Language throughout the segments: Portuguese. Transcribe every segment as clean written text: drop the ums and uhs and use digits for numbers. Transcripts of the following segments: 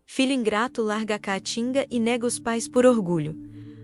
Filho ingrato larga a caatinga e nega os pais por orgulho.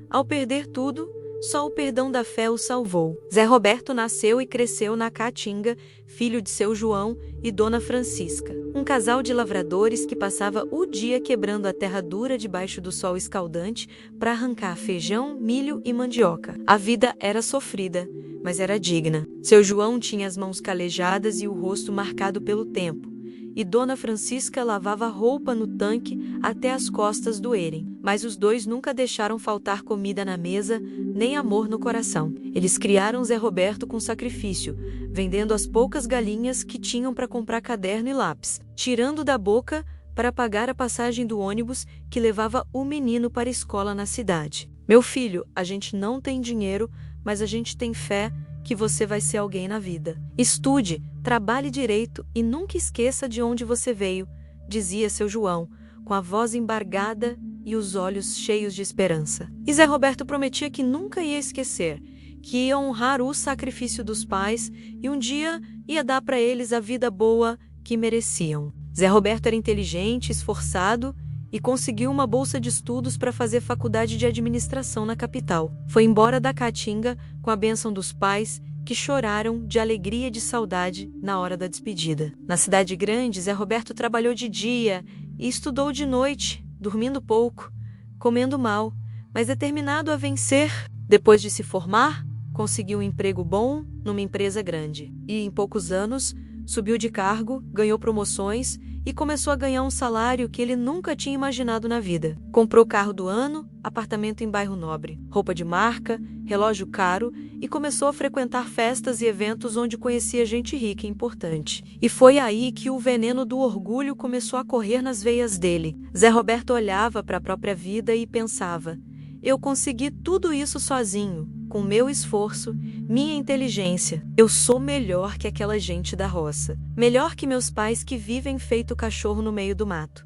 Ao perder tudo, só o perdão da fé o salvou. Zé Roberto nasceu e cresceu na Caatinga, filho de seu João e Dona Francisca, um casal de lavradores que passava o dia quebrando a terra dura debaixo do sol escaldante para arrancar feijão, milho e mandioca. A vida era sofrida, mas era digna. Seu João tinha as mãos calejadas e o rosto marcado pelo tempo, e Dona Francisca lavava roupa no tanque até as costas doerem. Mas os dois nunca deixaram faltar comida na mesa, nem amor no coração. Eles criaram Zé Roberto com sacrifício, vendendo as poucas galinhas que tinham para comprar caderno e lápis, tirando da boca para pagar a passagem do ônibus que levava o menino para a escola na cidade. Meu filho, a gente não tem dinheiro, mas a gente tem fé que você vai ser alguém na vida. Estude, trabalhe direito e nunca esqueça de onde você veio, dizia seu João, com a voz embargada e os olhos cheios de esperança. E Zé Roberto prometia que nunca ia esquecer, que ia honrar o sacrifício dos pais e um dia ia dar para eles a vida boa que mereciam. Zé Roberto era inteligente, esforçado e conseguiu uma bolsa de estudos para fazer faculdade de administração na capital. Foi embora da Caatinga com a bênção dos pais, que choraram de alegria e de saudade na hora da despedida. Na cidade grande, Zé Roberto trabalhou de dia e estudou de noite, dormindo pouco, comendo mal, mas determinado a vencer. Depois de se formar, conseguiu um emprego bom numa empresa grande e, em poucos anos, subiu de cargo, ganhou promoções e começou a ganhar um salário que ele nunca tinha imaginado na vida. Comprou carro do ano, apartamento em bairro nobre, roupa de marca, relógio caro e começou a frequentar festas e eventos onde conhecia gente rica e importante. E foi aí que o veneno do orgulho começou a correr nas veias dele. Zé Roberto olhava para a própria vida e pensava: eu consegui tudo isso sozinho, com meu esforço, minha inteligência. Eu sou melhor que aquela gente da roça. Melhor que meus pais que vivem feito cachorro no meio do mato.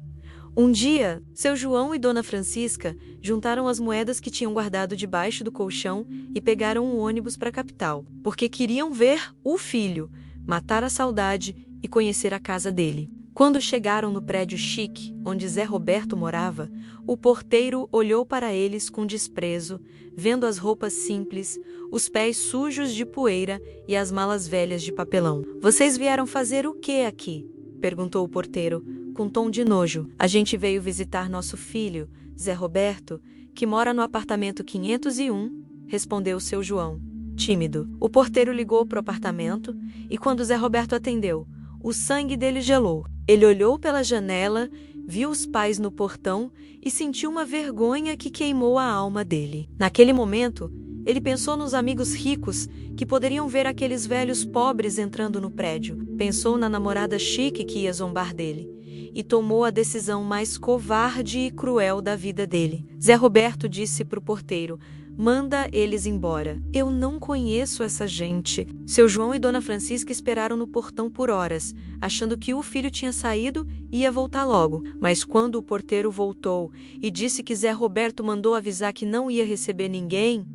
Um dia, seu João e Dona Francisca juntaram as moedas que tinham guardado debaixo do colchão e pegaram um ônibus para a capital, porque queriam ver o filho, matar a saudade e conhecer a casa dele. Quando chegaram no prédio chique, onde Zé Roberto morava, o porteiro olhou para eles com desprezo, vendo as roupas simples, os pés sujos de poeira e as malas velhas de papelão. "Vocês vieram fazer o que aqui?" perguntou o porteiro, com tom de nojo. "A gente veio visitar nosso filho, Zé Roberto, que mora no apartamento 501, respondeu seu João, tímido. O porteiro ligou para o apartamento e quando Zé Roberto atendeu, o sangue dele gelou. Ele olhou pela janela, viu os pais no portão e sentiu uma vergonha que queimou a alma dele. Naquele momento, ele pensou nos amigos ricos que poderiam ver aqueles velhos pobres entrando no prédio. Pensou na namorada chique que ia zombar dele. E tomou a decisão mais covarde e cruel da vida dele. Zé Roberto disse para o porteiro: "Manda eles embora. Eu não conheço essa gente." Seu João e Dona Francisca esperaram no portão por horas, achando que o filho tinha saído e ia voltar logo. Mas quando o porteiro voltou e disse que Zé Roberto mandou avisar que não ia receber ninguém,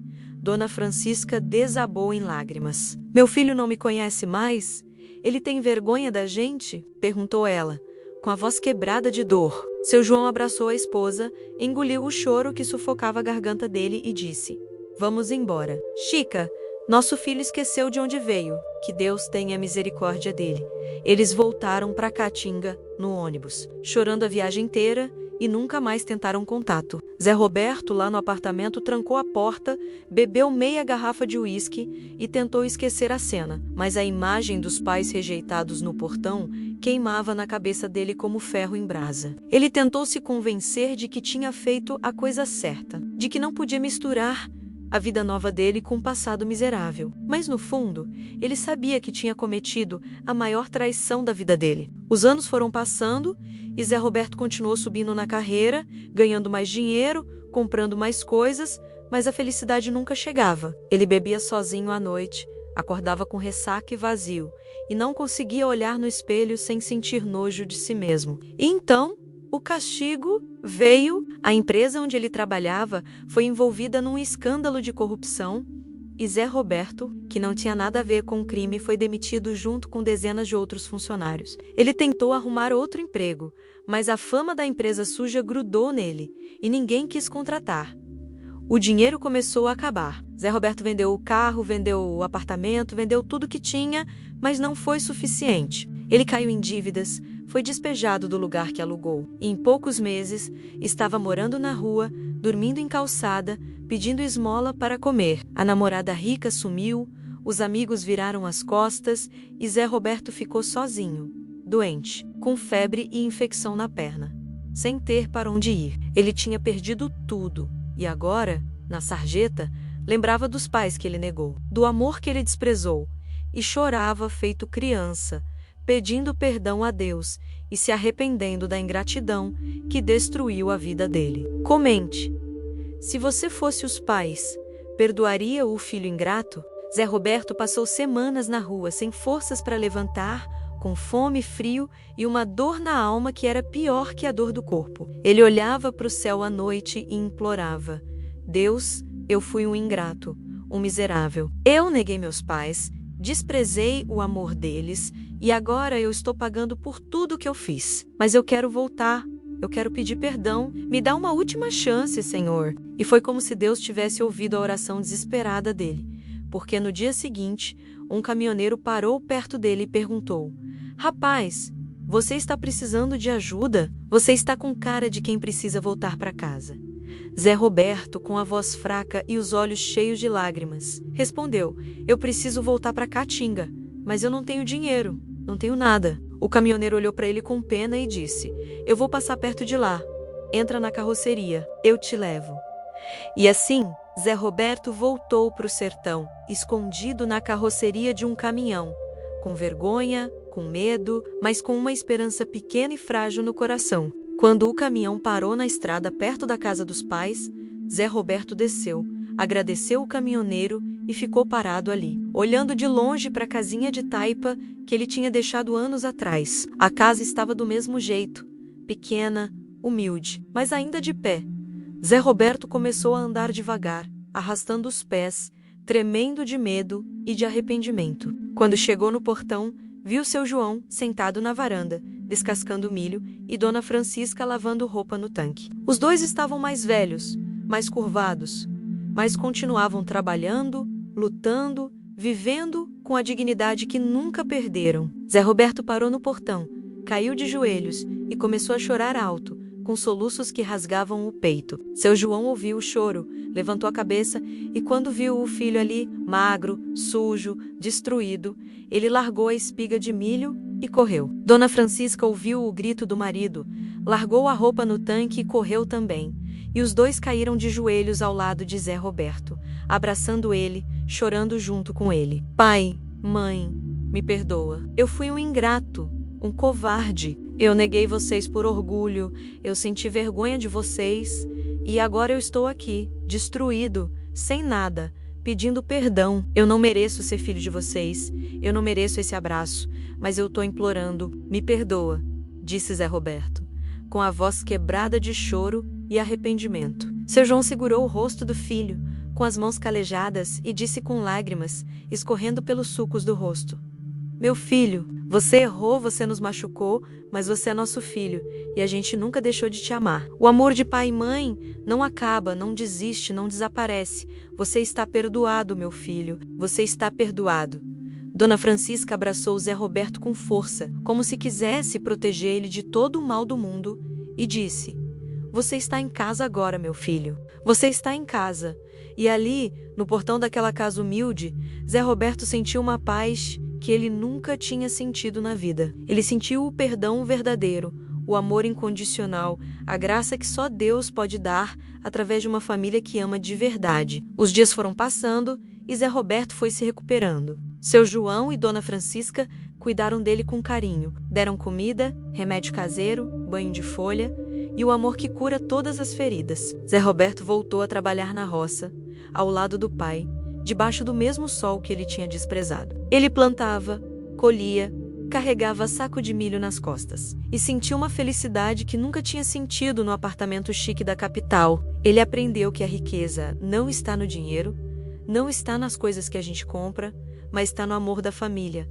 Dona Francisca desabou em lágrimas. "Meu filho não me conhece mais? Ele tem vergonha da gente?" perguntou ela, com a voz quebrada de dor. Seu João abraçou a esposa, engoliu o choro que sufocava a garganta dele e disse: "Vamos embora. Chica, nosso filho esqueceu de onde veio. Que Deus tenha misericórdia dele." Eles voltaram para Caatinga no ônibus, chorando a viagem inteira e nunca mais tentaram contato. Zé Roberto, lá no apartamento, trancou a porta, bebeu meia garrafa de uísque e tentou esquecer a cena, mas a imagem dos pais rejeitados no portão queimava na cabeça dele como ferro em brasa. Ele tentou se convencer de que tinha feito a coisa certa, de que não podia misturar a vida nova dele com o passado miserável. Mas no fundo, ele sabia que tinha cometido a maior traição da vida dele. Os anos foram passando e Zé Roberto continuou subindo na carreira, ganhando mais dinheiro, comprando mais coisas, mas a felicidade nunca chegava. Ele bebia sozinho à noite, acordava com ressaca e vazio, e não conseguia olhar no espelho sem sentir nojo de si mesmo. E então, o castigo veio. A empresa onde ele trabalhava foi envolvida num escândalo de corrupção e Zé Roberto, que não tinha nada a ver com o crime, foi demitido junto com dezenas de outros funcionários. Ele tentou arrumar outro emprego, mas a fama da empresa suja grudou nele e ninguém quis contratar. O dinheiro começou a acabar. Zé Roberto vendeu o carro, vendeu o apartamento, vendeu tudo que tinha, mas não foi suficiente. Ele caiu em dívidas, foi despejado do lugar que alugou e em poucos meses estava morando na rua, dormindo em calçada, pedindo esmola para comer. A namorada rica sumiu, os amigos viraram as costas e Zé Roberto ficou sozinho, doente, com febre e infecção na perna, sem ter para onde ir. Ele tinha perdido tudo e agora, na sarjeta, lembrava dos pais que ele negou, do amor que ele desprezou e chorava feito criança, pedindo perdão a Deus e se arrependendo da ingratidão que destruiu a vida dele. Comente. Se você fosse os pais, perdoaria o filho ingrato? Zé Roberto passou semanas na rua sem forças para levantar, com fome, frio e uma dor na alma que era pior que a dor do corpo. Ele olhava para o céu à noite e implorava: Deus, eu fui um ingrato, um miserável. Eu neguei meus pais, desprezei o amor deles e agora eu estou pagando por tudo que eu fiz. Mas eu quero voltar, eu quero pedir perdão. Me dá uma última chance, Senhor. E foi como se Deus tivesse ouvido a oração desesperada dele, porque no dia seguinte, um caminhoneiro parou perto dele e perguntou: Rapaz, você está precisando de ajuda? Você está com cara de quem precisa voltar para casa. Zé Roberto, com a voz fraca e os olhos cheios de lágrimas, respondeu: Eu preciso voltar para Caatinga, mas eu não tenho dinheiro, não tenho nada. O caminhoneiro olhou para ele com pena e disse: Eu vou passar perto de lá. Entra na carroceria, eu te levo. E assim, Zé Roberto voltou para o sertão, escondido na carroceria de um caminhão, com vergonha, com medo, mas com uma esperança pequena e frágil no coração. Quando o caminhão parou na estrada perto da casa dos pais, Zé Roberto desceu, agradeceu o caminhoneiro e ficou parado ali, olhando de longe para a casinha de taipa que ele tinha deixado anos atrás. A casa estava do mesmo jeito, pequena, humilde, mas ainda de pé. Zé Roberto começou a andar devagar, arrastando os pés, tremendo de medo e de arrependimento. Quando chegou no portão, viu seu João sentado na varanda, descascando milho, e Dona Francisca lavando roupa no tanque. Os dois estavam mais velhos, mais curvados, mas continuavam trabalhando, lutando, vivendo com a dignidade que nunca perderam. Zé Roberto parou no portão, caiu de joelhos e começou a chorar alto, com soluços que rasgavam o peito. Seu João ouviu o choro, levantou a cabeça e quando viu o filho ali, magro, sujo, destruído, ele largou a espiga de milho e correu. Dona Francisca ouviu o grito do marido, largou a roupa no tanque e correu também. E os dois caíram de joelhos ao lado de Zé Roberto, abraçando ele, chorando junto com ele. Pai, mãe, me perdoa. Eu fui um ingrato, um covarde. Eu neguei vocês por orgulho, eu senti vergonha de vocês, e agora eu estou aqui, destruído, sem nada, pedindo perdão. Eu não mereço ser filho de vocês, eu não mereço esse abraço, mas eu estou implorando, me perdoa, disse Zé Roberto, com a voz quebrada de choro e arrependimento. Seu João segurou o rosto do filho, com as mãos calejadas, e disse com lágrimas, escorrendo pelos sulcos do rosto: Meu filho, você errou, você nos machucou, mas você é nosso filho, e a gente nunca deixou de te amar. O amor de pai e mãe não acaba, não desiste, não desaparece. Você está perdoado, meu filho, você está perdoado. Dona Francisca abraçou Zé Roberto com força, como se quisesse proteger ele de todo o mal do mundo, e disse: Você está em casa agora, meu filho. Você está em casa. E ali, no portão daquela casa humilde, Zé Roberto sentiu uma paz que ele nunca tinha sentido na vida. Ele sentiu o perdão verdadeiro, o amor incondicional, a graça que só Deus pode dar através de uma família que ama de verdade. Os dias foram passando e Zé Roberto foi se recuperando. Seu João e Dona Francisca cuidaram dele com carinho, deram comida, remédio caseiro, banho de folha e o amor que cura todas as feridas. Zé Roberto voltou a trabalhar na roça, ao lado do pai, debaixo do mesmo sol que ele tinha desprezado. Ele plantava, colhia, carregava saco de milho nas costas e sentia uma felicidade que nunca tinha sentido no apartamento chique da capital. Ele aprendeu que a riqueza não está no dinheiro, não está nas coisas que a gente compra, mas está no amor da família,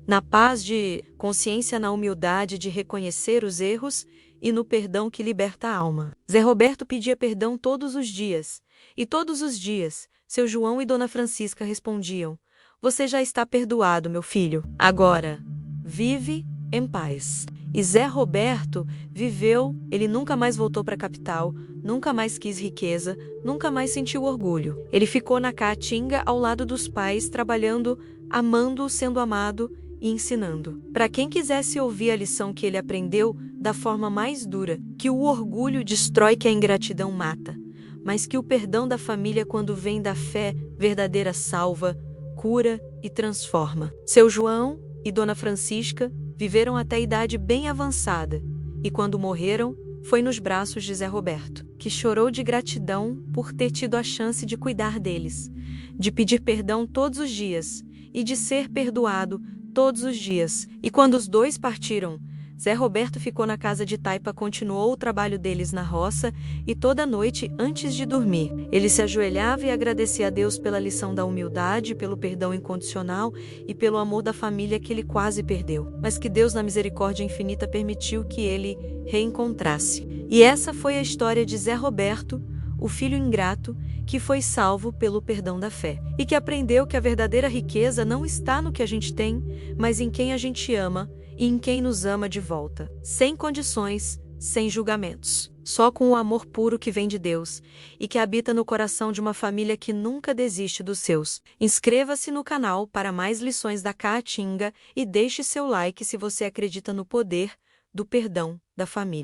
na paz de consciência, na humildade de reconhecer os erros e no perdão que liberta a alma. Zé Roberto pedia perdão todos os dias, e todos os dias, seu João e Dona Francisca respondiam: "Você já está perdoado, meu filho. Agora, vive em paz." E Zé Roberto viveu, ele nunca mais voltou para a capital, nunca mais quis riqueza, nunca mais sentiu orgulho. Ele ficou na Caatinga ao lado dos pais, trabalhando, amando, sendo amado e ensinando. Para quem quisesse ouvir a lição que ele aprendeu da forma mais dura, que o orgulho destrói, que a ingratidão mata, mas que o perdão da família, quando vem da fé verdadeira, salva, cura e transforma. Seu João e Dona Francisca viveram até a idade bem avançada, e quando morreram, foi nos braços de Zé Roberto, que chorou de gratidão por ter tido a chance de cuidar deles, de pedir perdão todos os dias e de ser perdoado todos os dias. E quando os dois partiram, Zé Roberto ficou na casa de Taipa, continuou o trabalho deles na roça, e toda noite, antes de dormir, ele se ajoelhava e agradecia a Deus pela lição da humildade, pelo perdão incondicional e pelo amor da família que ele quase perdeu, mas que Deus, na misericórdia infinita, permitiu que ele reencontrasse. E essa foi a história de Zé Roberto, o filho ingrato, que foi salvo pelo perdão da fé, e que aprendeu que a verdadeira riqueza não está no que a gente tem, mas em quem a gente ama e em quem nos ama de volta, sem condições, sem julgamentos, só com o amor puro que vem de Deus e que habita no coração de uma família que nunca desiste dos seus. Inscreva-se no canal para mais lições da Caatinga e deixe seu like se você acredita no poder do perdão da família.